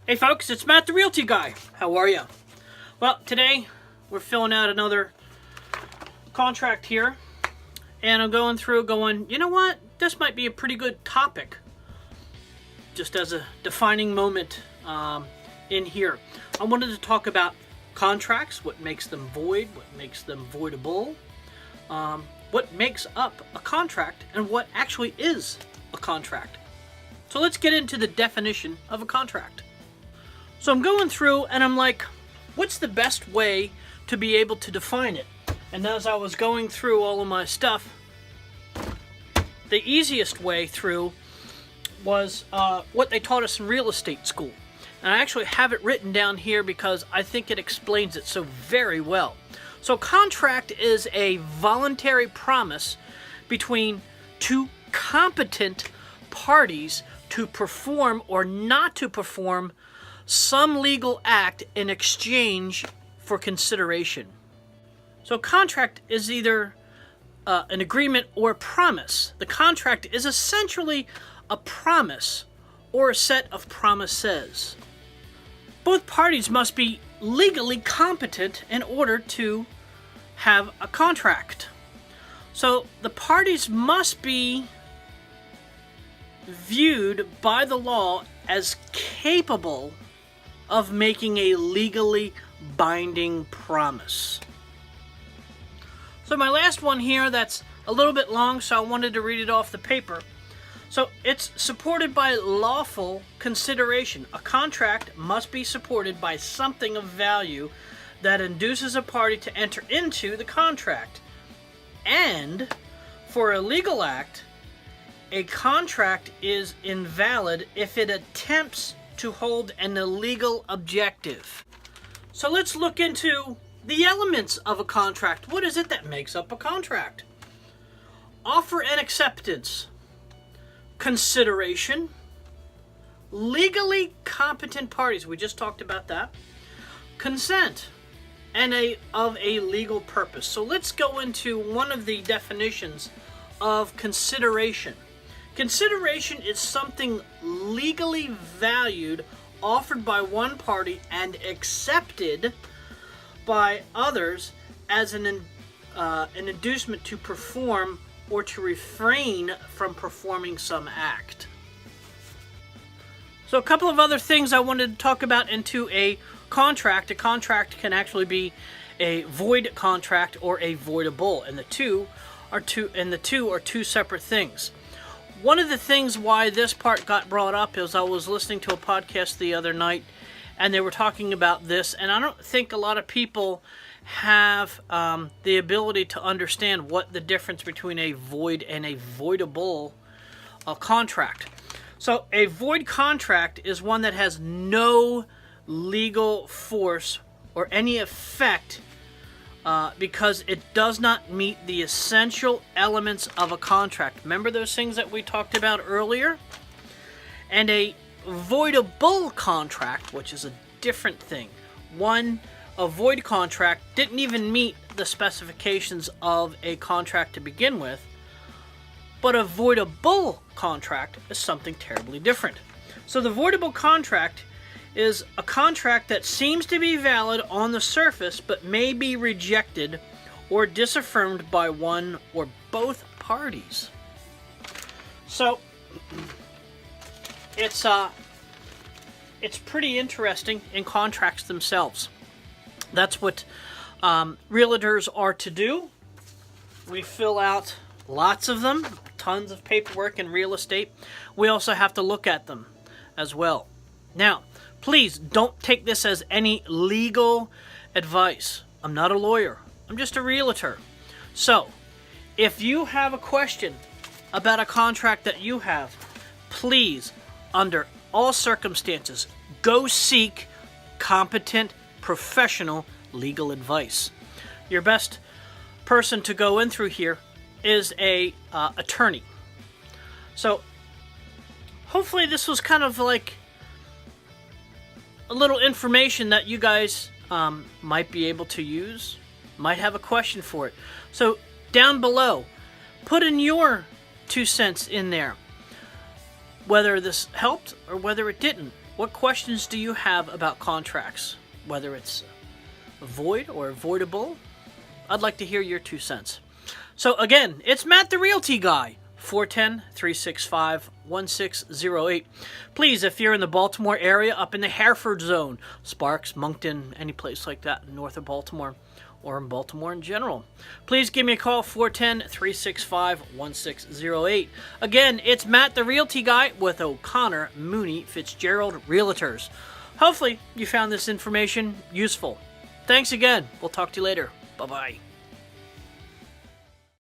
Hey folks, it's Matt the Realty Guy. How are you? Well, today we're filling out another contract here, and I'm going through going, you know what? This might be a pretty good topic, just as a defining moment in here. I wanted to talk about contracts, what makes them void, what makes them voidable, what makes up a contract, and what actually is a contract. So let's get into the definition of a contract. So I'm going through and I'm like, what's the best way to be able to define it? And as I was going through all of my stuff, the easiest way through was what they taught us in real estate school. And I actually have it written down here because I think it explains it so very well. So contract is a voluntary promise between two competent parties to perform or not to perform some legal act in exchange for consideration. So contract is either an agreement or a promise. The contract is essentially a promise or a set of promises. Both parties must be legally competent in order to have a contract. So the parties must be viewed by the law as capable of making a legally binding promise. So my last one here, that's a little bit long, so I wanted to read it off the paper. So it's supported by lawful consideration. A contract must be supported by something of value that induces a party to enter into the contract. And for a legal act, a contract is invalid if it attempts to hold an illegal objective. So let's look into the elements of a contract. What is it that makes up a contract? Offer and acceptance, consideration, legally competent parties, we just talked about that, consent, and of a legal purpose. So let's go into one of the definitions of consideration. Consideration is something legally valued, offered by one party, and accepted by others as an inducement to perform or to refrain from performing some act. So a couple of other things I wanted to talk about into a contract. A contract can actually be a void contract or a voidable, and the two are two separate things. One of the things why this part got brought up is I was listening to a podcast the other night, and they were talking about this, and I don't think a lot of people have the ability to understand what the difference between a void and a voidable contract. So a void contract is one that has no legal force or any effect because it does not meet the essential elements of a contract. Remember those things that we talked about earlier? And a voidable contract, which is a different thing. A void contract didn't even meet the specifications of a contract to begin with, but a voidable contract is something terribly different. So the voidable contract is a contract that seems to be valid on the surface but may be rejected or disaffirmed by one or both parties. So it's pretty interesting in contracts themselves. That's what realtors are to do. We fill out lots of them, tons of paperwork in real estate. We also have to look at them as well. Now, please don't take this as any legal advice. I'm not a lawyer. I'm just a realtor. So, if you have a question about a contract that you have, please, under all circumstances, go seek competent, professional legal advice. Your best person to go in through here is a attorney. So, hopefully this was kind of like a little information that you guys might be able to use, might have a question for it. So down below, put in your 2 cents in there, whether this helped or whether it didn't. What questions do you have about contracts? Whether it's void or avoidable, I'd like to hear your 2 cents. So again, it's Matt the Realty Guy, 410-365-1608. Please, if you're in the Baltimore area, up in the Hereford zone, Sparks, Moncton, any place like that north of Baltimore, or in Baltimore in general, please give me a call, 410-365-1608. Again, it's Matt the Realty Guy with O'Connor Mooney Fitzgerald Realtors. Hopefully you found this information useful. Thanks again. We'll talk to you later. Bye-bye.